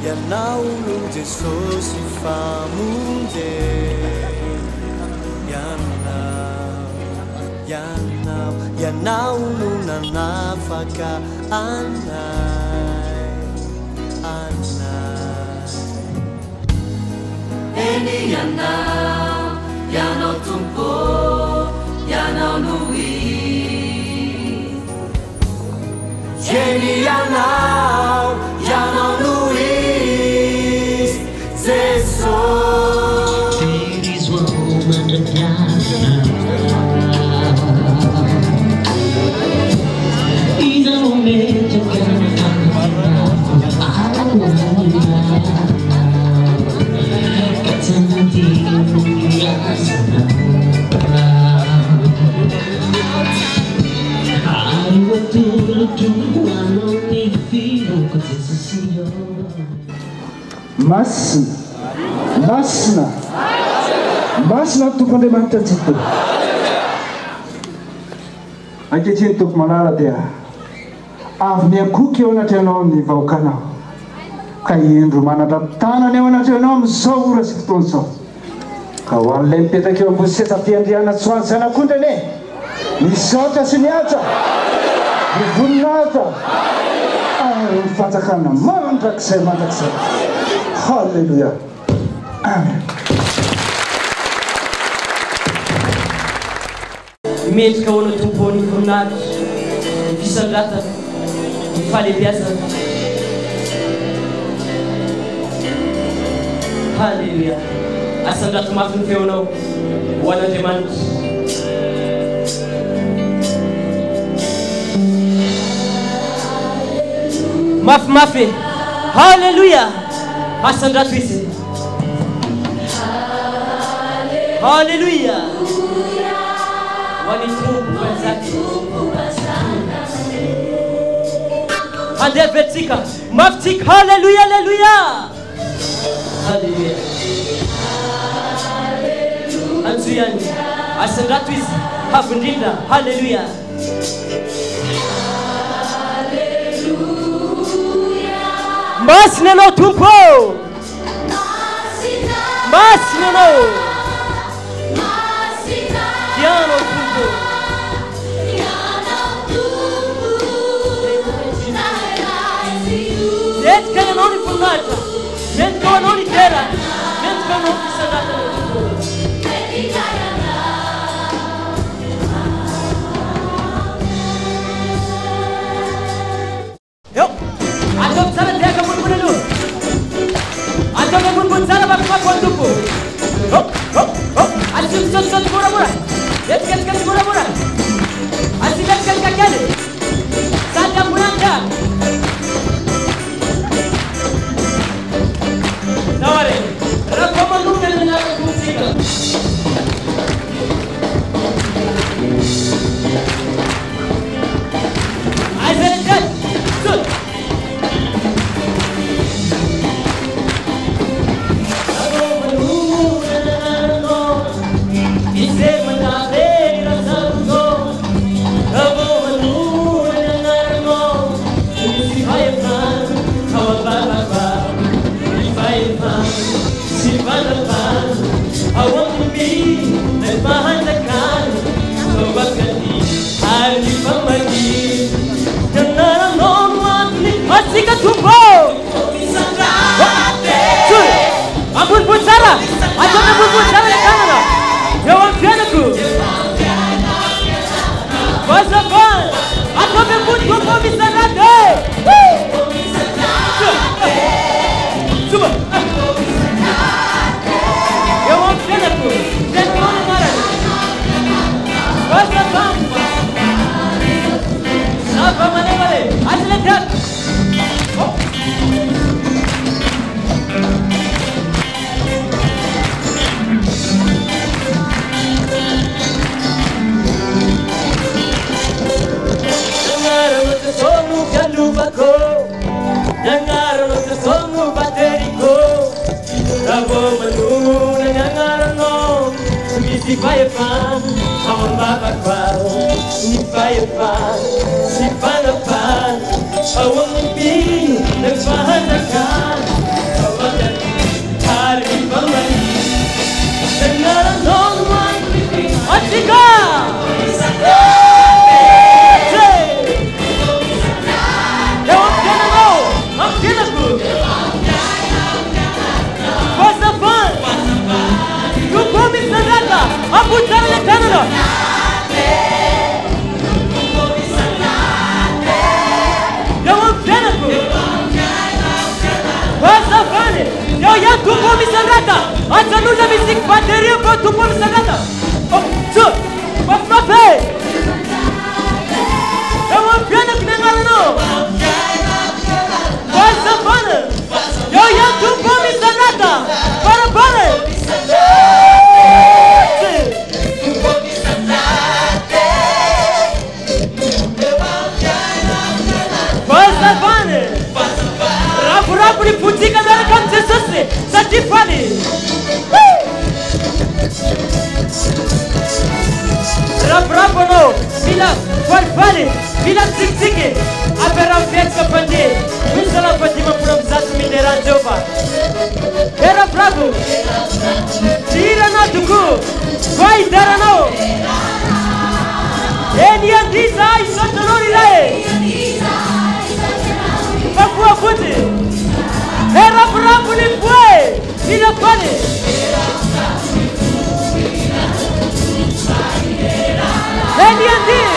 Yanao no Jesus famunje Yanao no nanafaka anay Eni yanao tumpo yanao nui Jenny yanao Luis Jesus There is one moment of time Is a moment of Masna Tupandemantan situ. Ake cintuk malala dia. Avnia kuki ona tenom ni vaukana. Kayin rumana tana ne ona tenom saura siktonso. Kawan lempeta kyo buseta tiandiana swansana kundene. Ni sota siniata. Ni funata. Fatakana mantakse. Hallelujah. Amen. Metrika ho anao tompony voninahitra fisandrata fahalebiazana halleluia asandrato mafy ny feonao ho an'Andriamanitra mafimafy halleluia asandrato izy halleluia Ande vetika maftik hallelujah hallelujah hallelujah Anzuyani asandrato izy havindrindra hallelujah masina anao tompo masina anao Piano Let's go on for night. Let's go on terra. Let's go on Sanata. Yo, I don't tell it like a good one. I don't know what about Papadupo. I just so Mura. Let's get Mura. I see let's get Santa Muranda. Si para I want to be the father God. Chica! I'm feeling good. What's the fun? You promised the data. I'm put down in Canada. I'm feeling good. What's the fun? Yo, tu promised the data. I'm the new music battery, but tu promised the data. Oh, so, what's my pay? I'm feeling good. What's the fun? Yo, tu promised the data. Para. What's the fun? Rapu ni putika na kam sesose. Sati funny. Rapu no. Bila funny. Bila tsiki. Apera fetsa pande. Wisala patima improvisação mineral joba. Era bravo. Tira na tuku. Vai dar não. Ele diz ai só não irá. Papua puti. Era bravo ni foi. Tira pane. Ele diz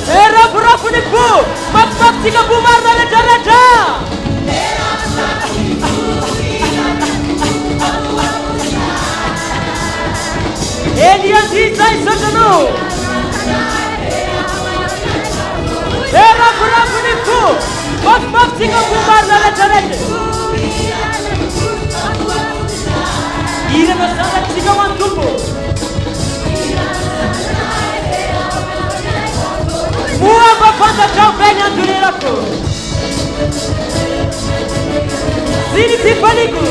era buraco de pu, mas fica bumar na letra. Ele diz ai satano. Era buraco de pu, mas fica bumar na letra. Ira na sala fica um tubo. Mua papanda tchau bem anduriraco. Zini si panico.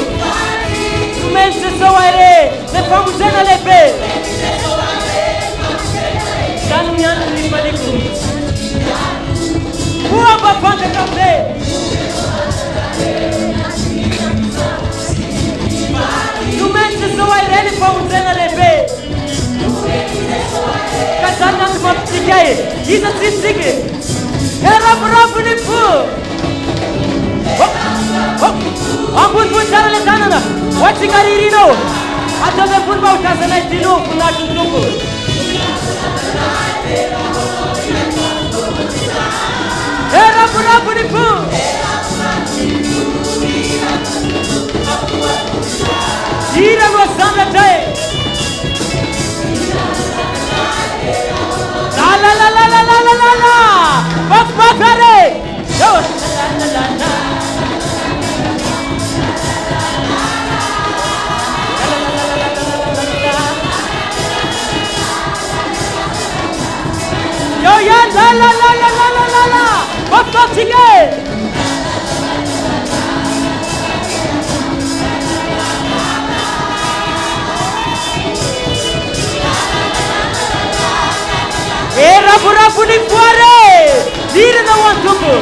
Tumense so aire, ne vamos na lebe. Caminhando si panico. Mua papanda tchau bem. Tumense so aire, ne vamos na lebe. Kasana tu maptikai, isa sisike. Era bravo ni pu. Ambun pun cara le tanana. Wati karirino. Ata me pun bau kasana dino puna tutuku. Era bravo ni pu. Ira gostando até. La Bak bakare. Yo la. Yo ya la. Bak tige. Rapu ni fuare. Dire na wantuku.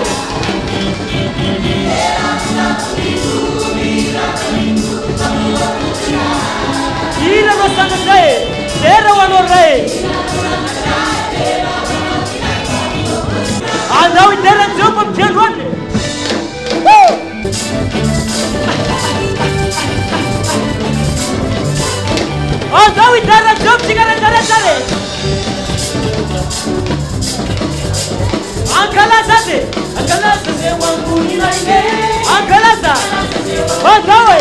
Dire na sangai. Era wanorei. Andau intera job of children. Andau intera job chigare tare. Angalaza se wanguni na ine. Angalaza. Bandawe.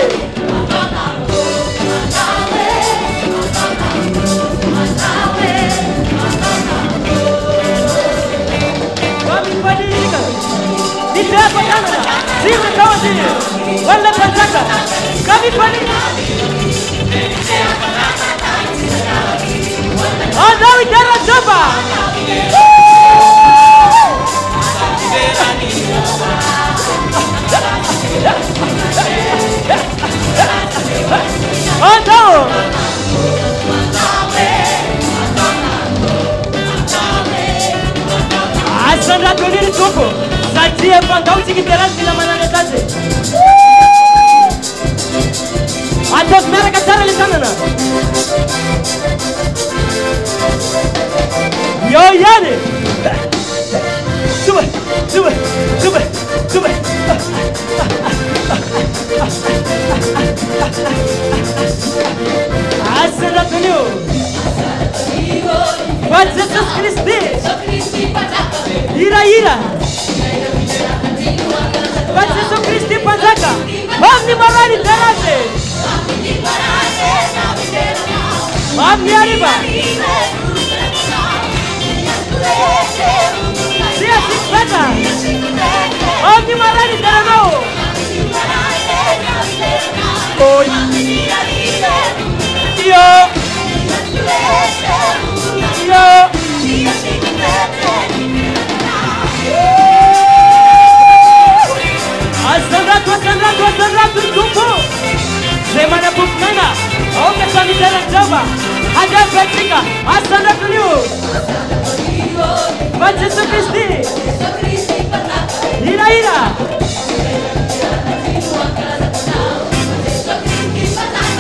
Kami padika. Dite patana. Sime kawati. Wala pataka. Kami padika. Andawi dara joba. Asanda kuliri tuko. Satia pangau chikiteras bila manane tate. Atos mereka cara di sana. Yo yani. Coba. Asal tunyo. Buat Yesus Kristus. Ira. Buat Yesus Kristus panjaka. Bamni marani terase. Bamni ariba. Dia sipata. Bamni marani terano. Oi. Yo. Asal tubuh. Semana buknana. Oke kami jalan Jawa. Ada Petrika. Asal dulu. Buat Yesus Kristus. Ira.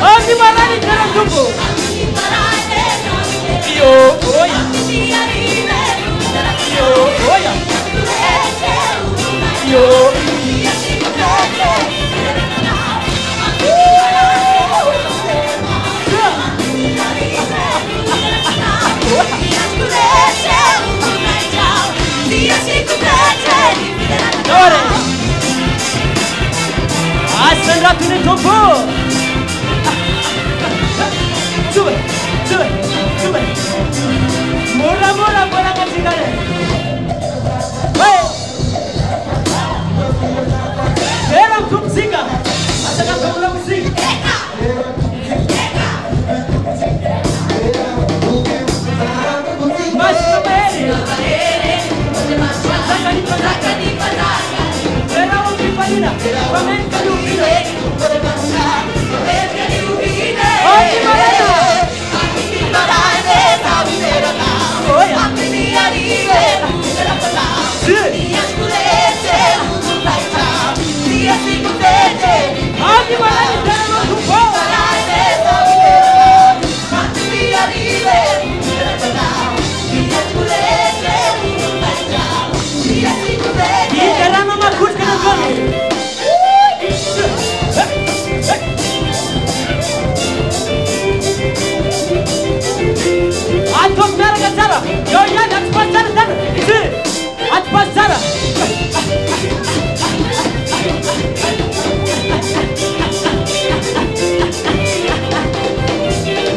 Oh di mana di jalan tubuh? Yo, oh ya. Asal ratunya tubuh. Coba. Mula kasih kalian. Baik. Heran kumsika. Asal kamu musik. Mas kembali. Era un pipalina. Pamen kalupino. Oggi marana. Oh ya. Oggi marana terano un po'. Terano makut kena goni. Atok mereka cara. Yo ya nak pasar sana. Itu. At pasar.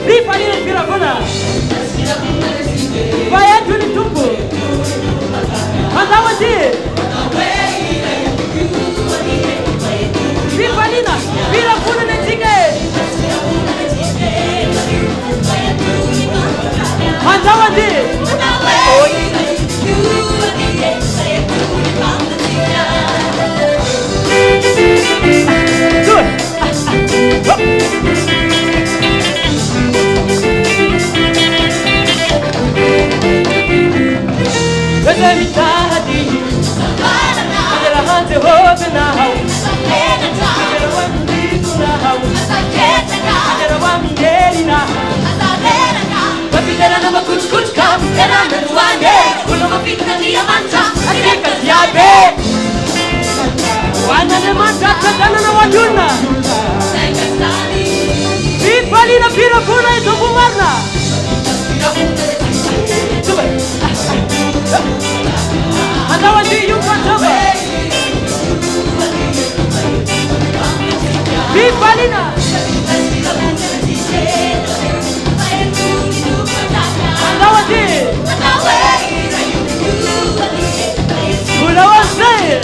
Di paling pirapona. Bayar dulu tunggu. Mantap sih. Di palina. Pirapona nencinge. Mantap sih. Palina pira pura itu bumarna. Coba. Ada wajib yung coba. Di Palina. Ada wajib. Kulawan saya.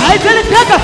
Ay, pero caca.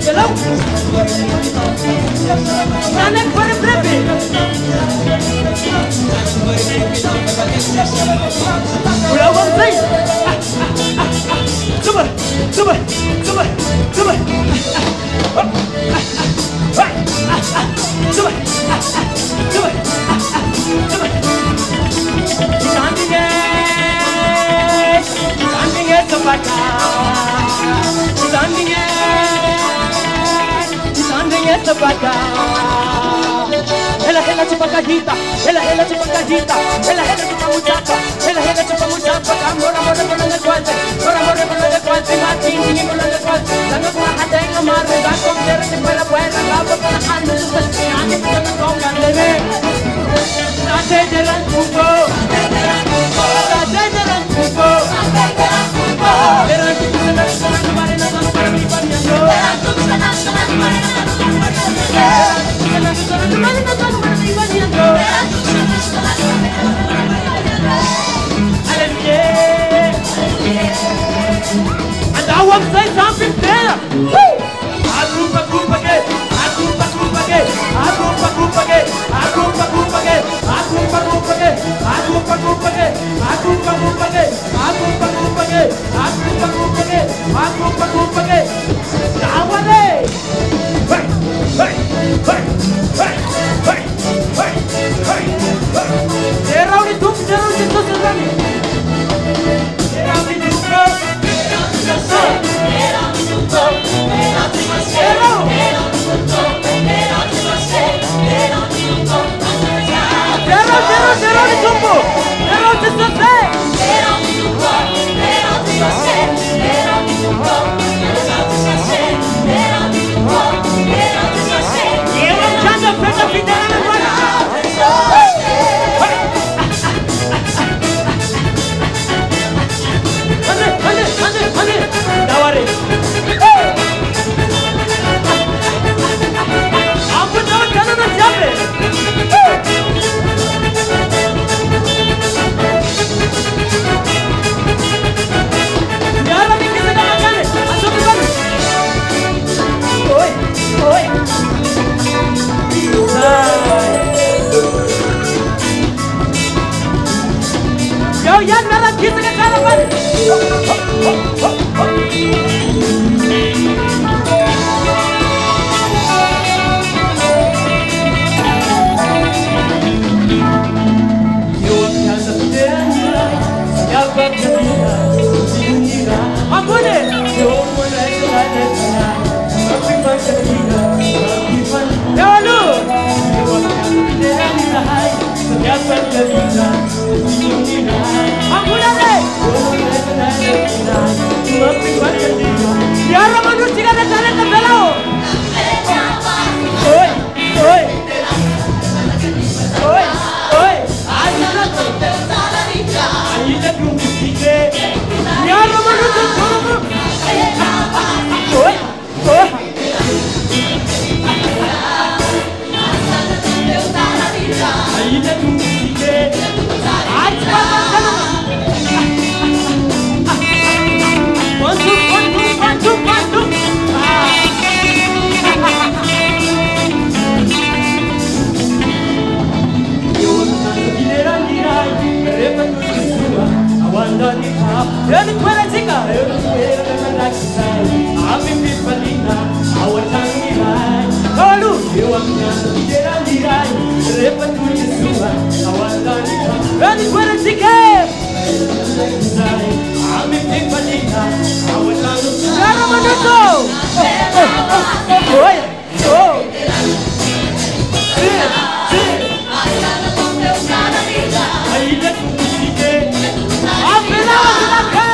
Pero Tika, eu não era da verdade sai. A mim palina, a outra mirai. Kalu, eu a minha inteira mirai. Repa tu Yeshua, a outra mirai. Vani para Tika. Sai, a mim palina, a outra mirai. Cara manuto. Oi. Oh. Ainda tu Tika. Apela na cara.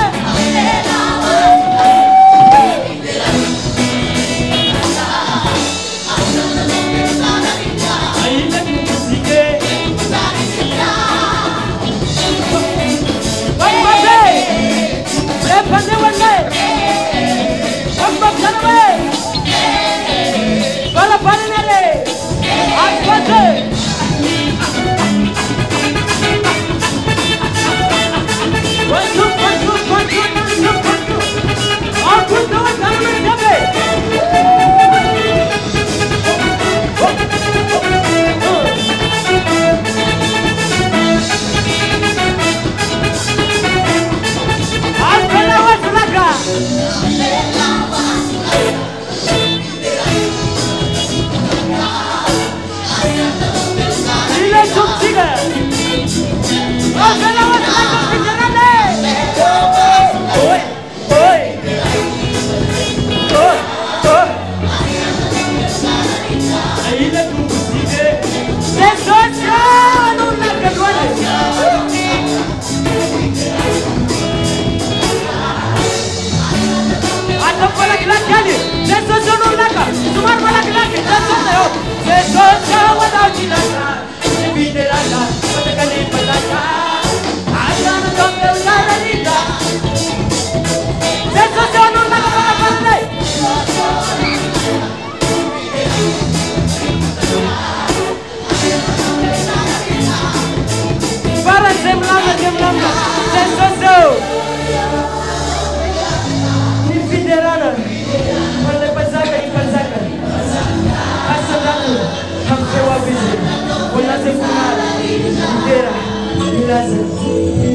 Gracias.